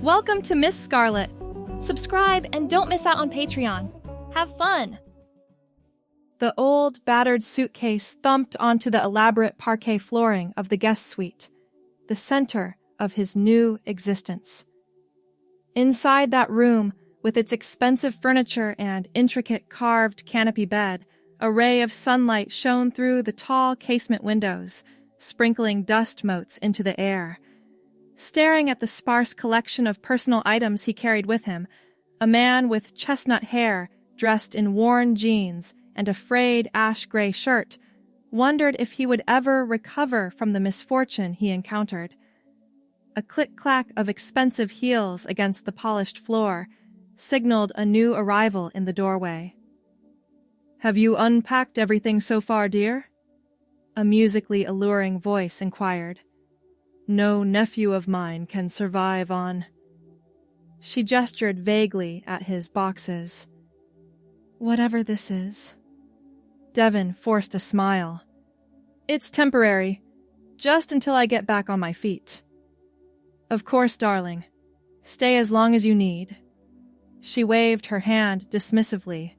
Welcome to Miss Scarlett. Subscribe and don't miss out on Patreon. Have fun! The old, battered suitcase thumped onto the elaborate parquet flooring of the guest suite, the center of his new existence. Inside that room, with its expensive furniture and intricate carved canopy bed, a ray of sunlight shone through the tall casement windows, sprinkling dust motes into the air. Staring at the sparse collection of personal items he carried with him, a man with chestnut hair, dressed in worn jeans and a frayed ash-gray shirt, wondered if he would ever recover from the misfortune he encountered. A click-clack of expensive heels against the polished floor signaled a new arrival in the doorway. "Have you unpacked everything so far, dear?" A musically alluring voice inquired. "No nephew of mine can survive on—" She gestured vaguely at his boxes. "Whatever this is." Devon forced a smile. "It's temporary, just until I get back on my feet." "Of course, darling. Stay as long as you need." She waved her hand dismissively,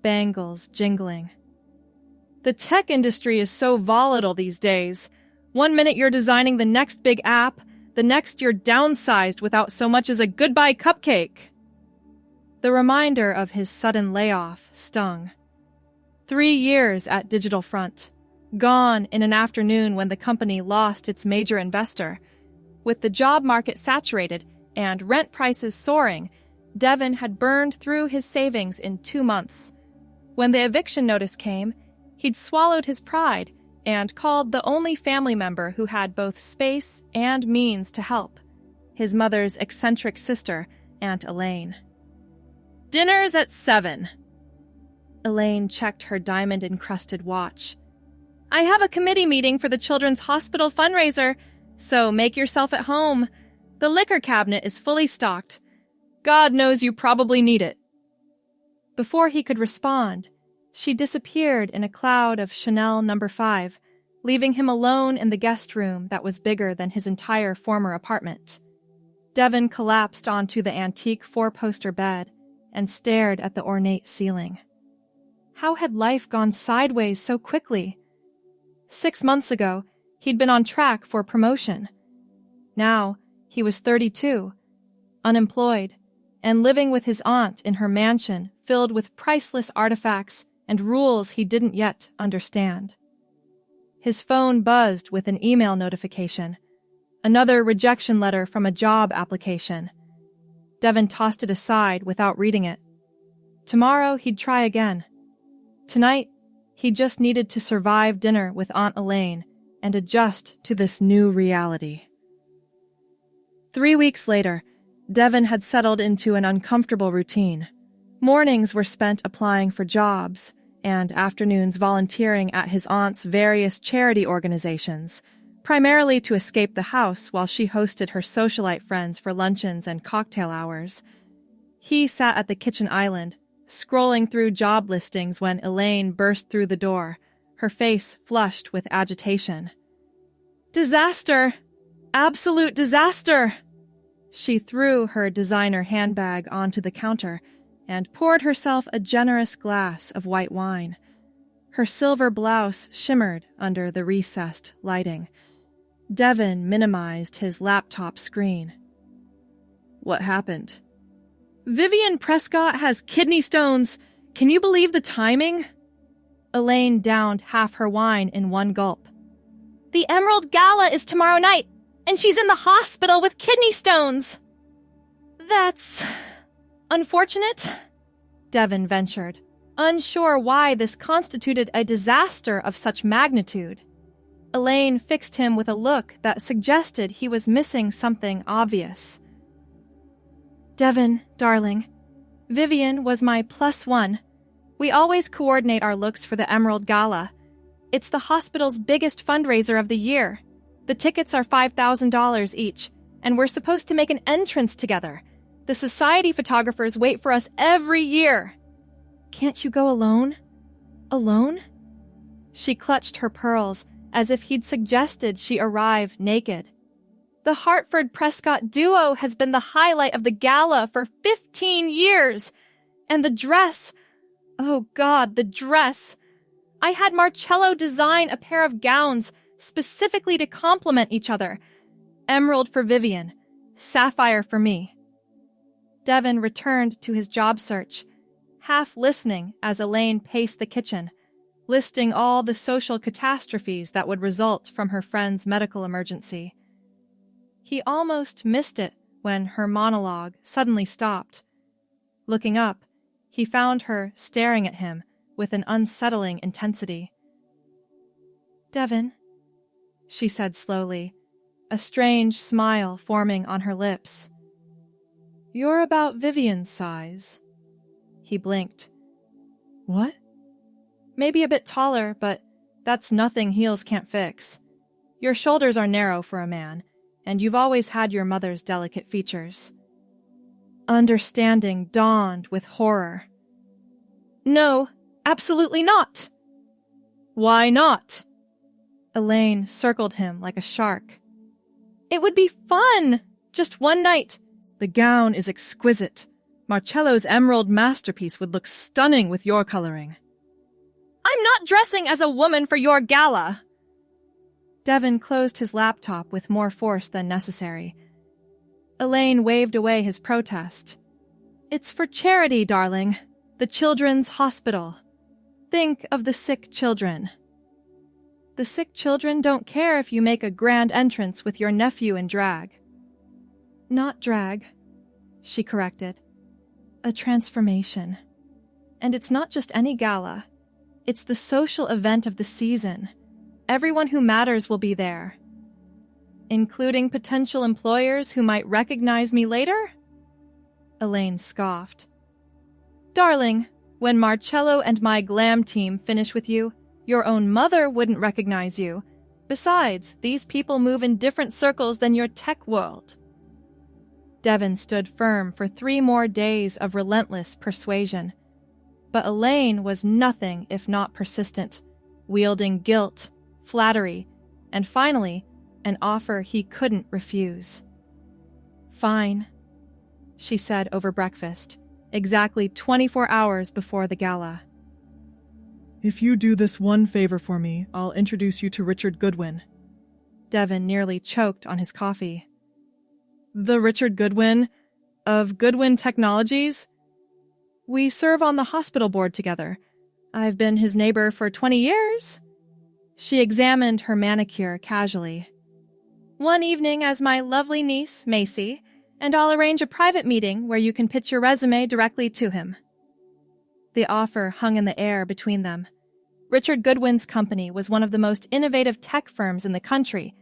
bangles jingling. "The tech industry is so volatile these days. One minute you're designing the next big app, the next you're downsized without so much as a goodbye cupcake." The reminder of his sudden layoff stung. 3 years at Digital Front, gone in an afternoon when the company lost its major investor. With the job market saturated and rent prices soaring, Devon had burned through his savings in 2 months. When the eviction notice came, he'd swallowed his pride and called the only family member who had both space and means to help, his mother's eccentric sister, Aunt Elaine. "Dinner's at 7. Elaine checked her diamond-encrusted watch. "I have a committee meeting for the Children's Hospital fundraiser, so make yourself at home. The liquor cabinet is fully stocked. God knows you probably need it." Before he could respond, she disappeared in a cloud of Chanel No. 5, leaving him alone in the guest room that was bigger than his entire former apartment. Devon collapsed onto the antique 4-poster bed and stared at the ornate ceiling. How had life gone sideways so quickly? 6 months ago, he'd been on track for promotion. Now, he was 32, unemployed, and living with his aunt in her mansion filled with priceless artifacts and rules he didn't yet understand. His phone buzzed with an email notification, another rejection letter from a job application. Devon tossed it aside without reading it. Tomorrow he'd try again. Tonight, he just needed to survive dinner with Aunt Elaine and adjust to this new reality. 3 weeks later, Devon had settled into an uncomfortable routine. Mornings were spent applying for jobs, and afternoons volunteering at his aunt's various charity organizations, primarily to escape the house while she hosted her socialite friends for luncheons and cocktail hours. He sat at the kitchen island, scrolling through job listings when Elaine burst through the door, her face flushed with agitation. "Disaster! Absolute disaster!" She threw her designer handbag onto the counter and poured herself a generous glass of white wine. Her silver blouse shimmered under the recessed lighting. Devon minimized his laptop screen. "What happened?" "Vivian Prescott has kidney stones. Can you believe the timing?" Elaine downed half her wine in one gulp. "The Emerald Gala is tomorrow night, and she's in the hospital with kidney stones." "That's unfortunate," Devon ventured, unsure why this constituted a disaster of such magnitude. Elaine fixed him with a look that suggested he was missing something obvious. "Devon, darling, Vivian was my +1. We always coordinate our looks for the Emerald Gala. It's the hospital's biggest fundraiser of the year. The tickets are $5,000 each, and we're supposed to make an entrance together. The society photographers wait for us every year." "Can't you go alone?" "Alone?" She clutched her pearls as if he'd suggested she arrive naked. The Hartford-Prescott duo has been the highlight of the gala for 15 years. And the dress. Oh God, the dress. I had Marcello design a pair of gowns specifically to complement each other. Emerald for Vivian, sapphire for me. Devin returned to his job search, half listening as Elaine paced the kitchen, listing all the social catastrophes that would result from her friend's medical emergency. He almost missed it when her monologue suddenly stopped. Looking up, he found her staring at him with an unsettling intensity. "Devin," she said slowly, a strange smile forming on her lips. "You're about Vivian's size." He blinked. "What?" "Maybe a bit taller, but that's nothing heels can't fix. Your shoulders are narrow for a man, and you've always had your mother's delicate features." Understanding dawned with horror. "No, absolutely not." "Why not?" Elaine circled him like a shark. "It would be fun! Just one night." "The gown is exquisite. Marcello's emerald masterpiece would look stunning with your coloring." "I'm not dressing as a woman for your gala." Devin closed his laptop with more force than necessary. Elaine waved away his protest. "It's for charity, darling. The Children's Hospital. Think of the sick children." "The sick children don't care if you make a grand entrance with your nephew in drag." "Not drag," she corrected. "A transformation. And it's not just any gala. It's the social event of the season. Everyone who matters will be there." "Including potential employers who might recognize me later?" Elaine scoffed. "Darling, when Marcello and my glam team finish with you, your own mother wouldn't recognize you. Besides, these people move in different circles than your tech world." Devin stood firm for 3 more days of relentless persuasion. But Elaine was nothing if not persistent, wielding guilt, flattery, and finally, an offer he couldn't refuse. "Fine," she said over breakfast, exactly 24 hours before the gala. "If you do this one favor for me, I'll introduce you to Richard Goodwin." Devin nearly choked on his coffee. "The Richard Goodwin? Of Goodwin Technologies?" "We serve on the hospital board together. I've been his neighbor for 20 years. She examined her manicure casually. "One evening as my lovely niece, Macy, and I'll arrange a private meeting where you can pitch your resume directly to him." The offer hung in the air between them. Richard Goodwin's company was one of the most innovative tech firms in the country,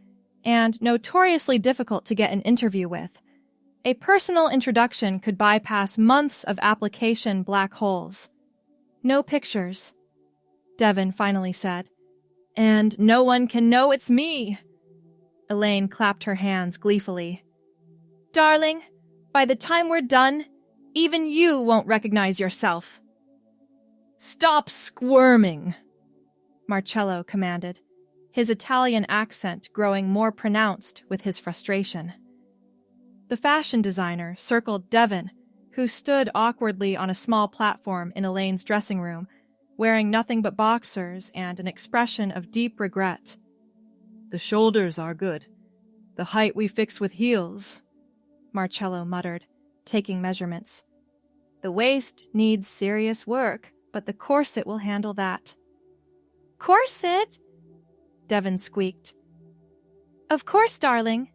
and notoriously difficult to get an interview with. A personal introduction could bypass months of application black holes. "No pictures," Devin finally said. "And no one can know it's me." Elaine clapped her hands gleefully. "Darling, by the time we're done, even you won't recognize yourself." "Stop squirming," Marcello commanded, his Italian accent growing more pronounced with his frustration. The fashion designer circled Devin, who stood awkwardly on a small platform in Elaine's dressing room, wearing nothing but boxers and an expression of deep regret. "The shoulders are good. The height we fix with heels," Marcello muttered, taking measurements. "The waist needs serious work, but the corset will handle that." "Corset?" Devin squeaked. "Of course, darling,"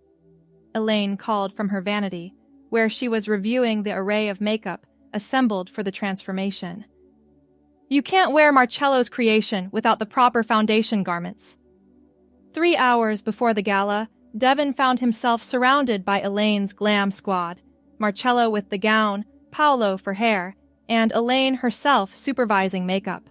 Elaine called from her vanity, where she was reviewing the array of makeup assembled for the transformation. "You can't wear Marcello's creation without the proper foundation garments." 3 hours before the gala, Devin found himself surrounded by Elaine's glam squad, Marcello with the gown, Paolo for hair, and Elaine herself supervising makeup.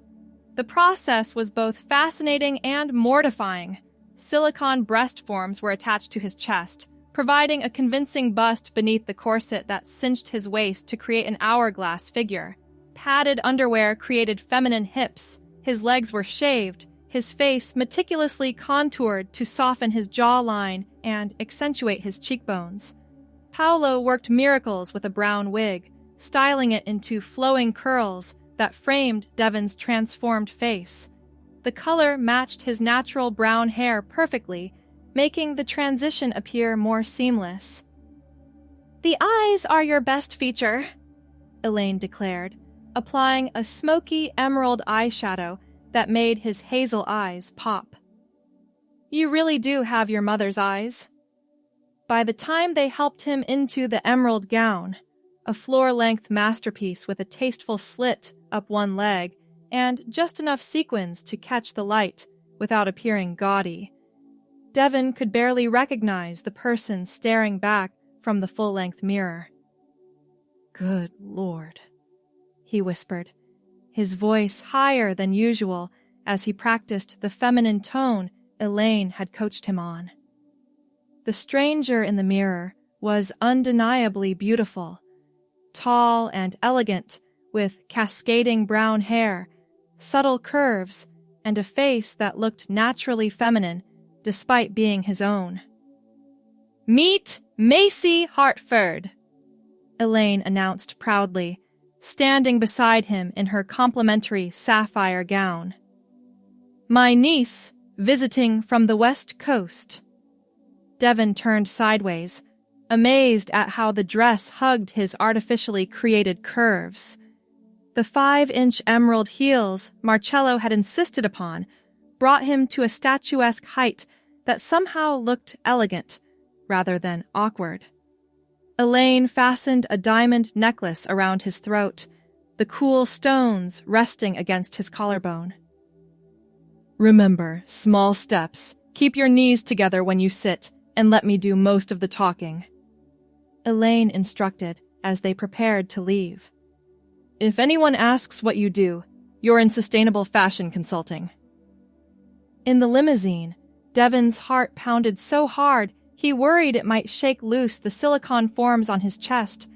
The process was both fascinating and mortifying. Silicone breast forms were attached to his chest, providing a convincing bust beneath the corset that cinched his waist to create an hourglass figure. Padded underwear created feminine hips, his legs were shaved, his face meticulously contoured to soften his jawline and accentuate his cheekbones. Paolo worked miracles with a brown wig, styling it into flowing curls that framed Devon's transformed face. The color matched his natural brown hair perfectly, making the transition appear more seamless. "The eyes are your best feature," Elaine declared, applying a smoky emerald eyeshadow that made his hazel eyes pop. "You really do have your mother's eyes." By the time they helped him into the emerald gown, a floor-length masterpiece with a tasteful slit up one leg and just enough sequins to catch the light without appearing gaudy, Devon could barely recognize the person staring back from the full-length mirror. "Good Lord," he whispered, his voice higher than usual as he practiced the feminine tone Elaine had coached him on. The stranger in the mirror was undeniably beautiful, tall and elegant, with cascading brown hair, subtle curves, and a face that looked naturally feminine despite being his own. "Meet Macy Hartford," Elaine announced proudly, standing beside him in her complimentary sapphire gown. "My niece, visiting from the West Coast." Devon turned sideways, amazed at how the dress hugged his artificially created curves. The 5-inch emerald heels Marcello had insisted upon brought him to a statuesque height that somehow looked elegant, rather than awkward. Elaine fastened a diamond necklace around his throat, the cool stones resting against his collarbone. "Remember, small steps. Keep your knees together when you sit, and let me do most of the talking," Elaine instructed as they prepared to leave. "If anyone asks what you do, you're in sustainable fashion consulting." In the limousine, Devon's heart pounded so hard he worried it might shake loose the silicone forms on his chest.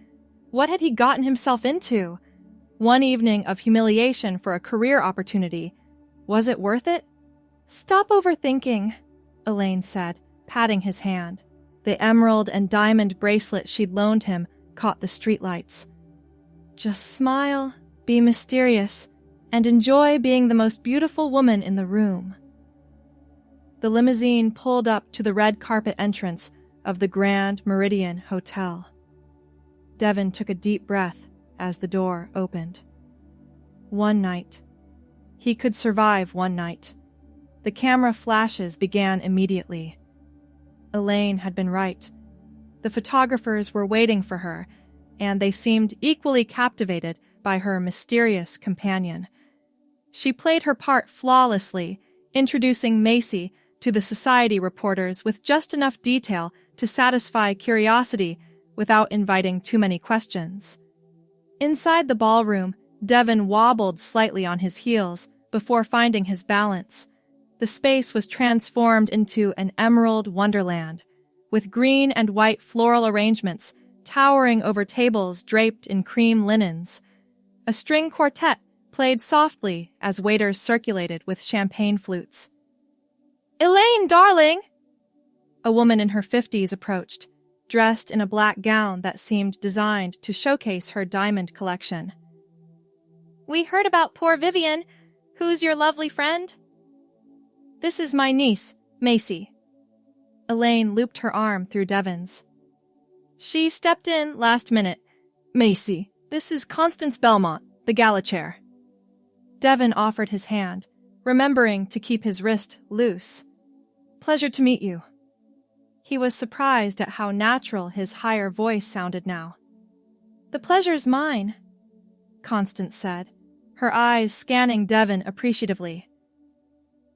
What had he gotten himself into? One evening of humiliation for a career opportunity. Was it worth it? "Stop overthinking," Elaine said, patting his hand. The emerald and diamond bracelet she'd loaned him caught the streetlights. "Just smile, be mysterious, and enjoy being the most beautiful woman in the room." The limousine pulled up to the red carpet entrance of the Grand Meridian Hotel. Devon took a deep breath as the door opened. One night. He could survive one night. The camera flashes began immediately. Elaine had been right. The photographers were waiting for her, and they seemed equally captivated by her mysterious companion. She played her part flawlessly, introducing Macy to the society reporters with just enough detail to satisfy curiosity without inviting too many questions. Inside the ballroom, Devon wobbled slightly on his heels before finding his balance. The space was transformed into an emerald wonderland, with green and white floral arrangements towering over tables draped in cream linens. A string quartet played softly as waiters circulated with champagne flutes. "Elaine, darling!" A woman in her 50s approached, dressed in a black gown that seemed designed to showcase her diamond collection. "We heard about poor Vivian. Who's your lovely friend?" "This is my niece, Macy." Elaine looped her arm through Devon's. "She stepped in last minute. Macy, this is Constance Belmont, the Gala chair." Devon offered his hand, remembering to keep his wrist loose. "Pleasure to meet you." He was surprised at how natural his higher voice sounded now. "The pleasure's mine," Constance said, her eyes scanning Devon appreciatively.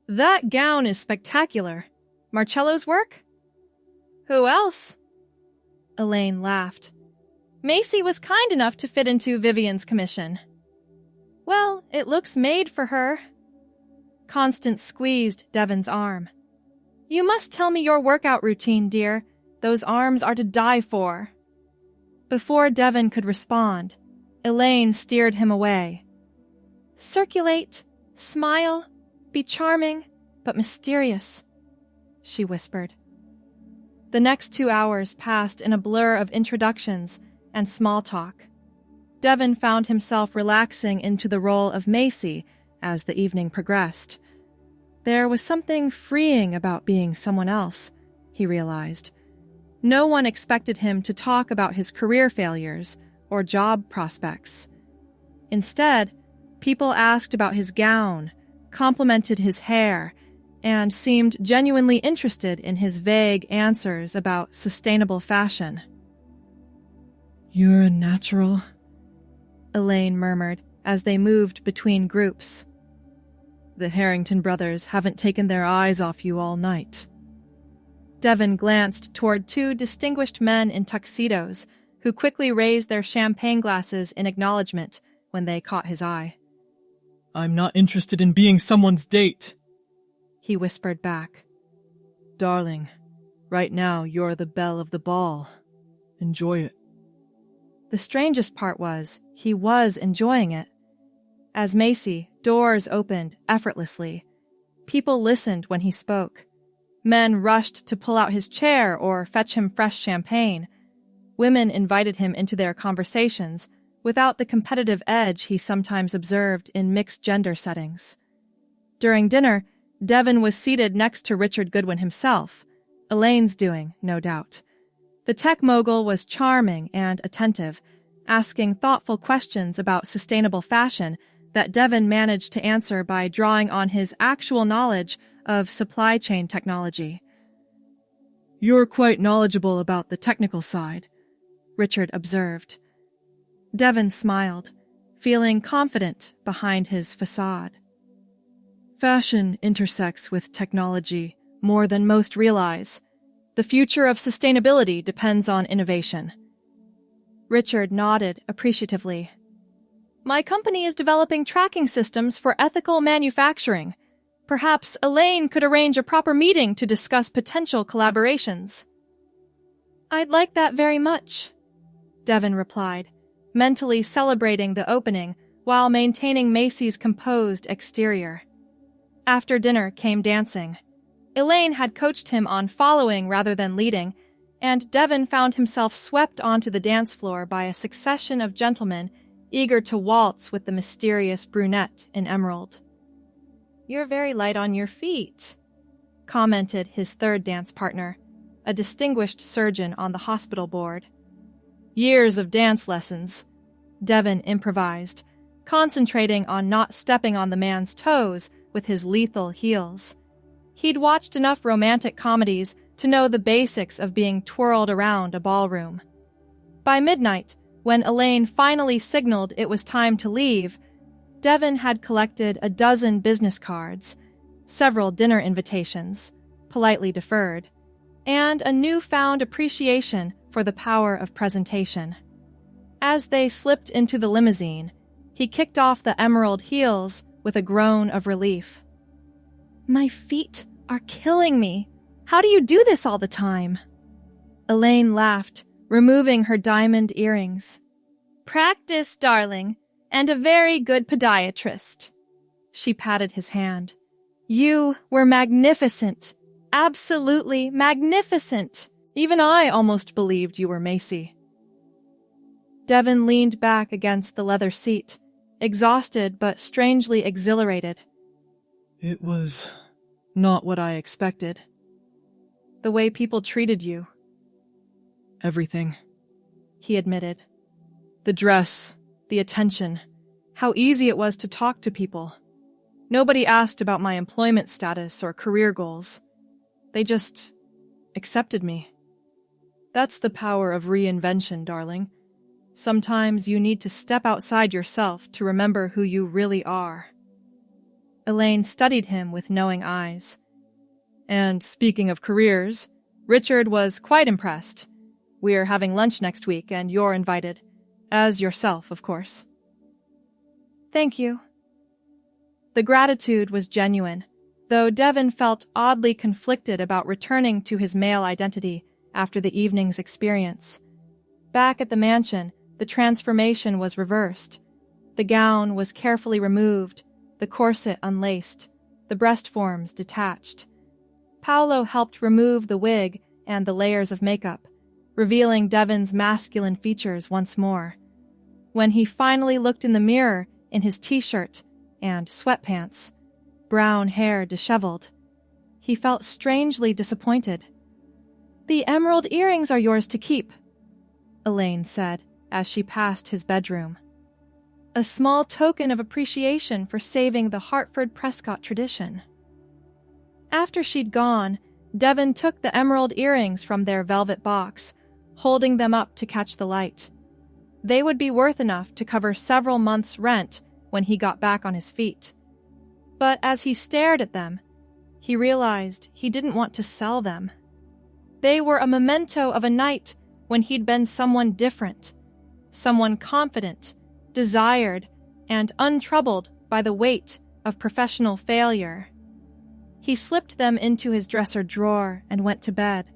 "That gown is spectacular. Marcello's work?" "Who else?" Elaine laughed. "Macy was kind enough to fit into Vivian's commission." "Well, it looks made for her." Constance squeezed Devon's arm. "You must tell me your workout routine, dear. Those arms are to die for." Before Devon could respond, Elaine steered him away. "Circulate, smile, be charming, but mysterious," she whispered. The next 2 hours passed in a blur of introductions and small talk. Devon found himself relaxing into the role of Macy as the evening progressed. There was something freeing about being someone else, he realized. No one expected him to talk about his career failures or job prospects. Instead, people asked about his gown, complimented his hair, and seemed genuinely interested in his vague answers about sustainable fashion. "You're a natural," Elaine murmured as they moved between groups. "The Harrington brothers haven't taken their eyes off you all night." Devon glanced toward 2 distinguished men in tuxedos who quickly raised their champagne glasses in acknowledgement when they caught his eye. "I'm not interested in being someone's date," he whispered back. "Darling, right now you're the belle of the ball. Enjoy it." The strangest part was, he was enjoying it. As Macy, doors opened effortlessly. People listened when he spoke. Men rushed to pull out his chair or fetch him fresh champagne. Women invited him into their conversations without the competitive edge he sometimes observed in mixed-gender settings. During dinner, Devon was seated next to Richard Goodwin himself, Elaine's doing, no doubt. The tech mogul was charming and attentive, asking thoughtful questions about sustainable fashion that Devon managed to answer by drawing on his actual knowledge of supply chain technology. "You're quite knowledgeable about the technical side," Richard observed. Devon smiled, feeling confident behind his facade. "Fashion intersects with technology more than most realize. The future of sustainability depends on innovation." Richard nodded appreciatively. "My company is developing tracking systems for ethical manufacturing. Perhaps Elaine could arrange a proper meeting to discuss potential collaborations." "I'd like that very much," Devon replied, mentally celebrating the opening while maintaining Macy's composed exterior. After dinner came dancing. Elaine had coached him on following rather than leading, and Devon found himself swept onto the dance floor by a succession of gentlemen eager to waltz with the mysterious brunette in emerald. "You're very light on your feet," commented his third dance partner, a distinguished surgeon on the hospital board. "Years of dance lessons," Devon improvised, concentrating on not stepping on the man's toes with his lethal heels. He'd watched enough romantic comedies to know the basics of being twirled around a ballroom. By midnight, when Elaine finally signaled it was time to leave, Devon had collected a dozen business cards, several dinner invitations, politely deferred, and a newfound appreciation for the power of presentation. As they slipped into the limousine, he kicked off the emerald heels with a groan of relief. "My feet are killing me. How do you do this all the time?" Elaine laughed, removing her diamond earrings. "Practice, darling, and a very good podiatrist." She patted his hand. "You were magnificent. Absolutely magnificent. Even I almost believed you were Macy." Devon leaned back against the leather seat, exhausted but strangely exhilarated. "It was not what I expected." "The way people treated you." "Everything," he admitted. "The dress, the attention, how easy it was to talk to people. Nobody asked about my employment status or career goals. They just accepted me. That's the power of reinvention, darling. Sometimes you need to step outside yourself to remember who you really are." Elaine studied him with knowing eyes. "And speaking of careers, Richard was quite impressed. We're having lunch next week and you're invited. As yourself, of course." "Thank you." The gratitude was genuine, though Devon felt oddly conflicted about returning to his male identity after the evening's experience. Back at the mansion, the transformation was reversed. The gown was carefully removed, the corset unlaced, the breast forms detached. Paolo helped remove the wig and the layers of makeup, revealing Devon's masculine features once more. When he finally looked in the mirror in his t-shirt and sweatpants, brown hair disheveled, he felt strangely disappointed. "The emerald earrings are yours to keep," Elaine said as she passed his bedroom. A small token of appreciation for saving the Hartford Prescott tradition. After she'd gone, Devon took the emerald earrings from their velvet box, holding them up to catch the light. They would be worth enough to cover several months' rent when he got back on his feet. But as he stared at them, he realized he didn't want to sell them. They were a memento of a night when he'd been someone different, someone confident, desired, and untroubled by the weight of professional failure. He slipped them into his dresser drawer and went to bed,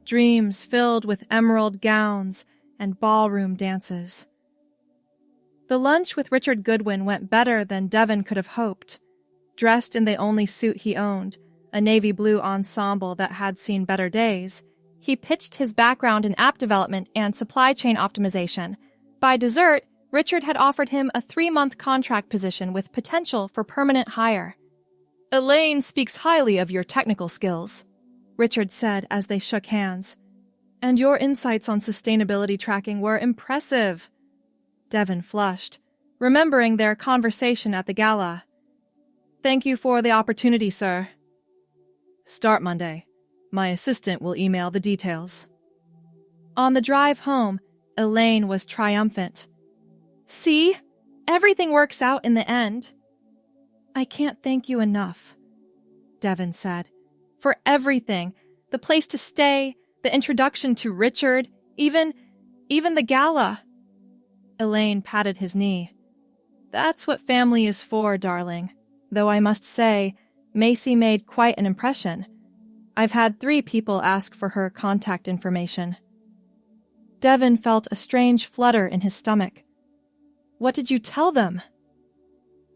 dreams filled with emerald gowns and ballroom dances. The lunch with Richard Goodwin went better than Devon could have hoped. Dressed in the only suit he owned, a navy blue ensemble that had seen better days, he pitched his background in app development and supply chain optimization. By dessert, Richard had offered him a 3-month contract position with potential for permanent hire. "Elaine speaks highly of your technical skills," Richard said as they shook hands. "And your insights on sustainability tracking were impressive." Devon flushed, remembering their conversation at the gala. "Thank you for the opportunity, sir." "Start Monday. My assistant will email the details." On the drive home, Elaine was triumphant. "See? Everything works out in the end." "I can't thank you enough," Devon said. "For everything. The place to stay, the introduction to Richard, even the gala." Elaine patted his knee. "That's what family is for, darling. Though I must say, Macy made quite an impression. I've had 3 people ask for her contact information." Devon felt a strange flutter in his stomach. "What did you tell them?"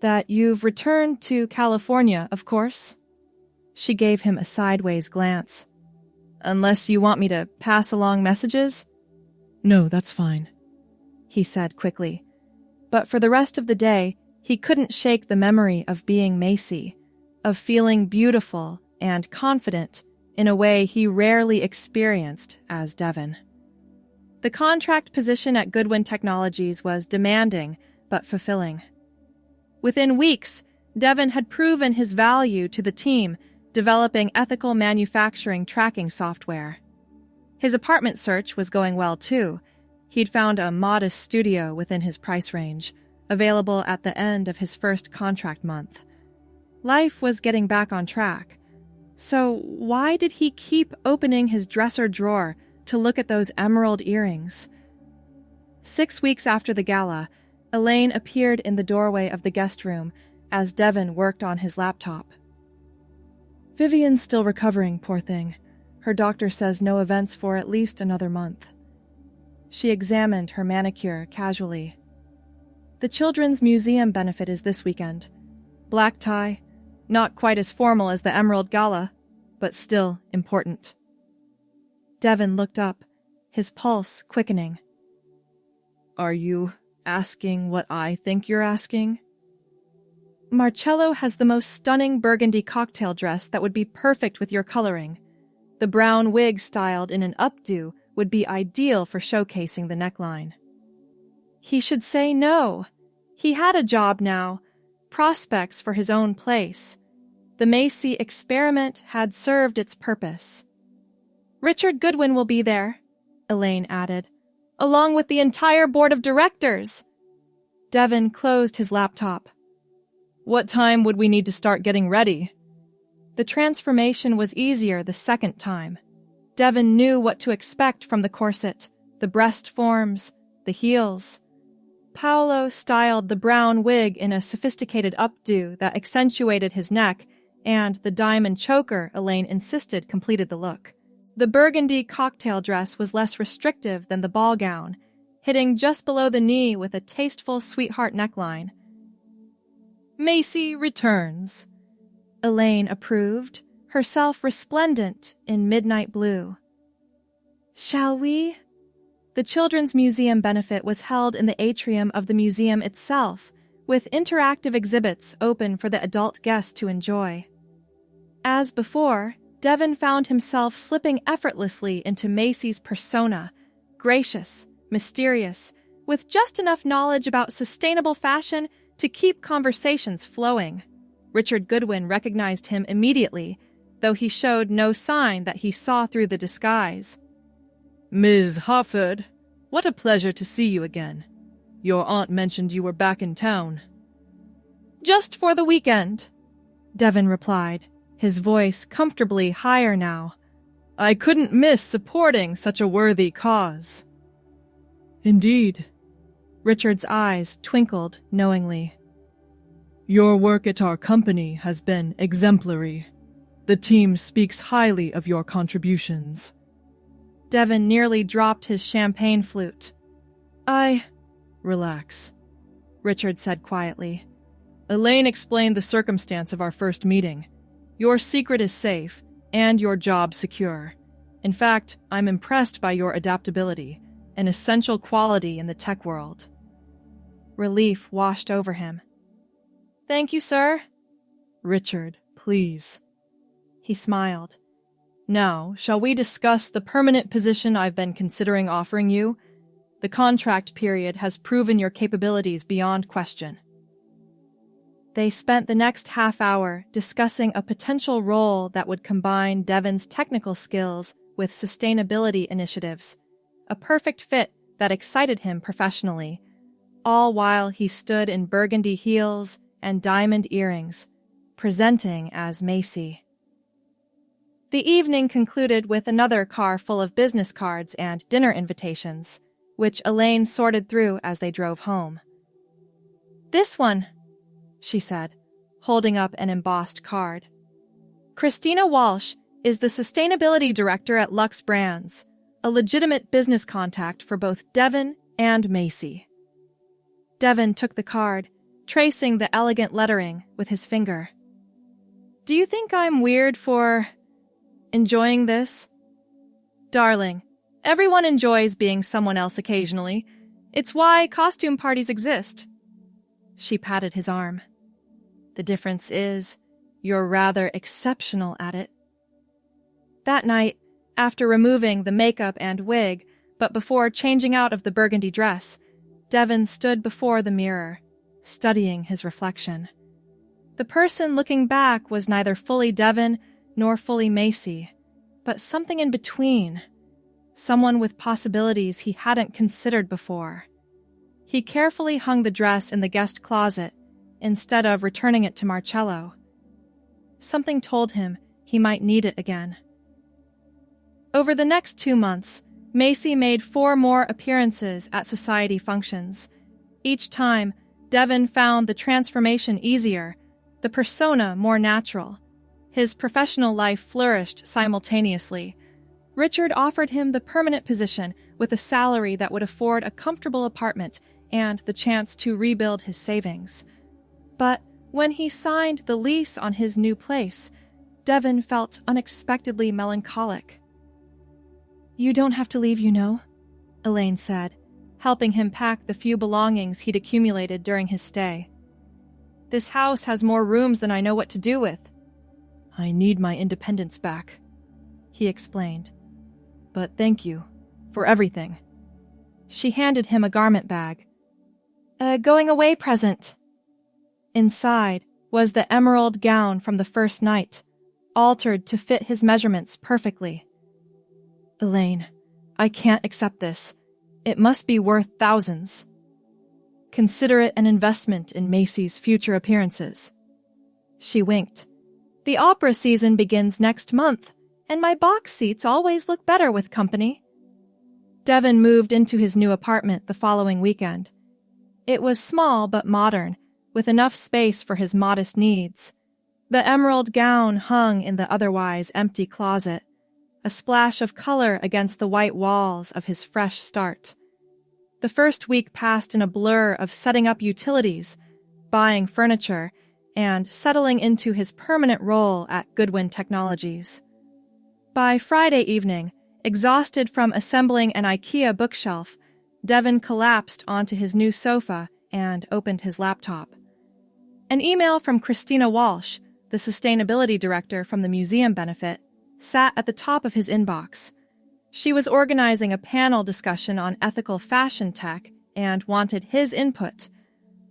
"That you've returned to California, of course." She gave him a sideways glance. "Unless you want me to pass along messages?" "No, that's fine," he said quickly. But for the rest of the day, he couldn't shake the memory of being Macy, of feeling beautiful and confident in a way he rarely experienced as Devon. The contract position at Goodwin Technologies was demanding but fulfilling. Within weeks, Devon had proven his value to the team, developing ethical manufacturing tracking software. His apartment search was going well, too. He'd found a modest studio within his price range, available at the end of his first contract month. Life was getting back on track. So why did he keep opening his dresser drawer to look at those emerald earrings? 6 weeks after the gala, Elaine appeared in the doorway of the guest room as Devon worked on his laptop. "Vivian's still recovering, poor thing. Her doctor says no events for at least another month." She examined her manicure casually. "The Children's Museum benefit is this weekend. Black tie, not quite as formal as the Emerald Gala, but still important." Devon looked up, his pulse quickening. "Are you asking what I think you're asking?" "Marcello has the most stunning burgundy cocktail dress that would be perfect with your coloring. The brown wig styled in an updo would be ideal for showcasing the neckline." He should say no. He had a job now, prospects for his own place. The Macy experiment had served its purpose. "Richard Goodwin will be there," Elaine added, "along with the entire board of directors." Devon closed his laptop. "What time would we need to start getting ready?" The transformation was easier the second time. Devon knew what to expect from the corset, the breast forms, the heels. Paolo styled the brown wig in a sophisticated updo that accentuated his neck, and the diamond choker Elaine insisted completed the look. The burgundy cocktail dress was less restrictive than the ball gown, hitting just below the knee with a tasteful sweetheart neckline. "Macy returns," Elaine approved, herself resplendent in midnight blue. Shall we? The Children's Museum benefit was held in the atrium of the museum itself, with interactive exhibits open for the adult guests to enjoy. As before, Devon found himself slipping effortlessly into Macy's persona, gracious, mysterious, with just enough knowledge about sustainable fashion to keep conversations flowing. Richard Goodwin recognized him immediately, though he showed no sign that he saw through the disguise. Ms. Harford, what a pleasure to see you again. Your aunt mentioned you were back in town. Just for the weekend, Devon replied, his voice comfortably higher now. I couldn't miss supporting such a worthy cause. Indeed. Richard's eyes twinkled knowingly. Your work at our company has been exemplary. The team speaks highly of your contributions. Devon nearly dropped his champagne flute. Relax, Richard said quietly. Elaine explained the circumstance of our first meeting. Your secret is safe, and your job secure. In fact, I'm impressed by your adaptability, an essential quality in the tech world. Relief washed over him. Thank you, sir. Richard, please. He smiled. Now, shall we discuss the permanent position I've been considering offering you? The contract period has proven your capabilities beyond question. They spent the next half hour discussing a potential role that would combine Devon's technical skills with sustainability initiatives, a perfect fit that excited him professionally, all while he stood in burgundy heels and diamond earrings, presenting as Macy. The evening concluded with another car full of business cards and dinner invitations, which Elaine sorted through as they drove home. This one, she said, holding up an embossed card. Christina Walsh is the Sustainability Director at Luxe Brands, a legitimate business contact for both Devon and Macy. Devon took the card, tracing the elegant lettering with his finger. Do you think I'm weird for enjoying this? Darling, everyone enjoys being someone else occasionally. It's why costume parties exist. She patted his arm. The difference is, you're rather exceptional at it. That night, after removing the makeup and wig, but before changing out of the burgundy dress, Devon stood before the mirror, studying his reflection. The person looking back was neither fully Devon nor fully Macy, but something in between. Someone with possibilities he hadn't considered before. He carefully hung the dress in the guest closet instead of returning it to Marcello. Something told him he might need it again. Over the next 2 months, Macy made 4 more appearances at society functions. Each time, Devon found the transformation easier, the persona more natural. His professional life flourished simultaneously. Richard offered him the permanent position with a salary that would afford a comfortable apartment and the chance to rebuild his savings. But when he signed the lease on his new place, Devon felt unexpectedly melancholic. You don't have to leave, you know, Elaine said, helping him pack the few belongings he'd accumulated during his stay. This house has more rooms than I know what to do with. I need my independence back, he explained. But thank you for everything. She handed him a garment bag. A going-away present. Inside was the emerald gown from the first night, altered to fit his measurements perfectly. Elaine, I can't accept this. It must be worth thousands. Consider it an investment in Macy's future appearances. She winked. The opera season begins next month, and my box seats always look better with company. Devon moved into his new apartment the following weekend. It was small but modern, with enough space for his modest needs. The emerald gown hung in the otherwise empty closet, a splash of color against the white walls of his fresh start. The first week passed in a blur of setting up utilities, buying furniture, and settling into his permanent role at Goodwin Technologies. By Friday evening, exhausted from assembling an IKEA bookshelf, Devin collapsed onto his new sofa and opened his laptop. An email from Christina Walsh, the sustainability director from the museum benefit, sat at the top of his inbox. She was organizing a panel discussion on ethical fashion tech and wanted his input,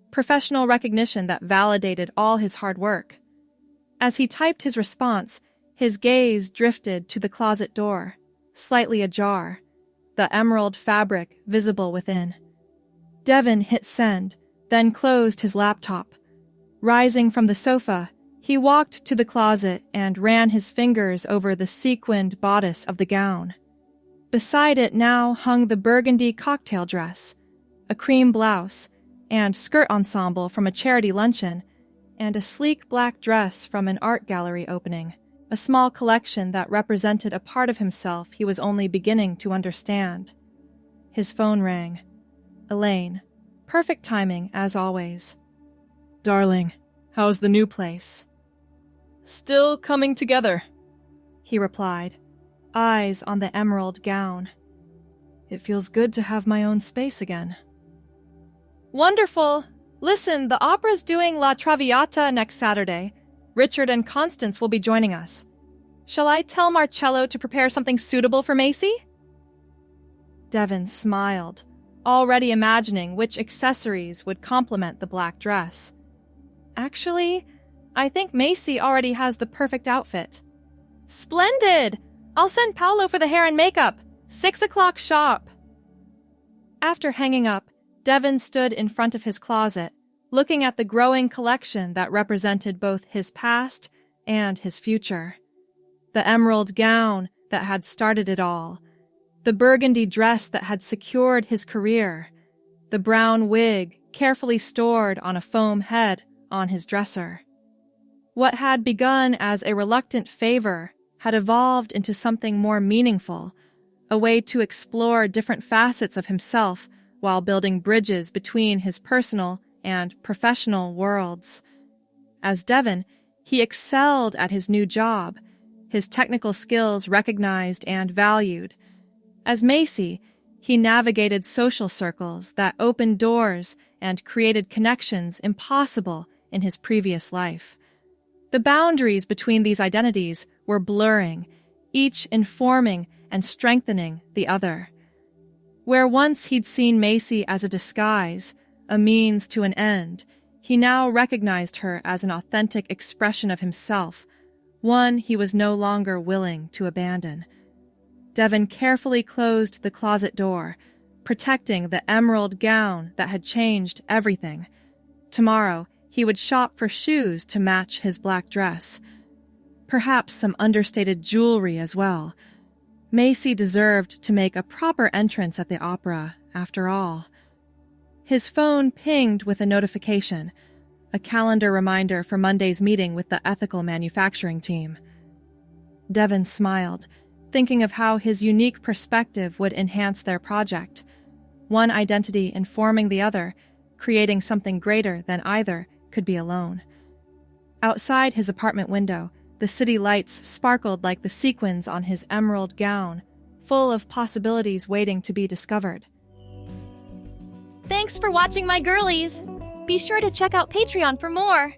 professional recognition that validated all his hard work. As he typed his response, his gaze drifted to the closet door, slightly ajar, the emerald fabric visible within. Devin hit send, then closed his laptop. Rising from the sofa, he walked to the closet and ran his fingers over the sequined bodice of the gown. Beside it now hung the burgundy cocktail dress, a cream blouse, and skirt ensemble from a charity luncheon, and a sleek black dress from an art gallery opening, a small collection that represented a part of himself he was only beginning to understand. His phone rang. Elaine. Perfect timing, as always. "Darling, how's the new place?" "Still coming together," he replied, eyes on the emerald gown. "It feels good to have my own space again." "Wonderful! Listen, the opera's doing La Traviata next Saturday. Richard and Constance will be joining us. Shall I tell Marcello to prepare something suitable for Macy?" Devin smiled, already imagining which accessories would complement the black dress. "Actually, I think Macy already has the perfect outfit." "Splendid! I'll send Paolo for the hair and makeup. 6 o'clock sharp." After hanging up, Devin stood in front of his closet, looking at the growing collection that represented both his past and his future. The emerald gown that had started it all, the burgundy dress that had secured his career, the brown wig carefully stored on a foam head on his dresser. What had begun as a reluctant favor had evolved into something more meaningful, a way to explore different facets of himself while building bridges between his personal and professional worlds. As Devin, he excelled at his new job, his technical skills recognized and valued. As Macy, he navigated social circles that opened doors and created connections impossible in his previous life. The boundaries between these identities were blurring, each informing and strengthening the other. Where once he'd seen Macy as a disguise, a means to an end, he now recognized her as an authentic expression of himself, one he was no longer willing to abandon. Devin carefully closed the closet door, protecting the emerald gown that had changed everything. Tomorrow, he would shop for shoes to match his black dress. Perhaps some understated jewelry as well. Macy deserved to make a proper entrance at the opera, after all. His phone pinged with a notification, a calendar reminder for Monday's meeting with the ethical manufacturing team. Devin smiled, thinking of how his unique perspective would enhance their project. One identity informing the other, creating something greater than either could be alone. Outside his apartment window, the city lights sparkled like the sequins on his emerald gown, full of possibilities waiting to be discovered. Thanks for watching, my girlies! Be sure to check out Patreon for more!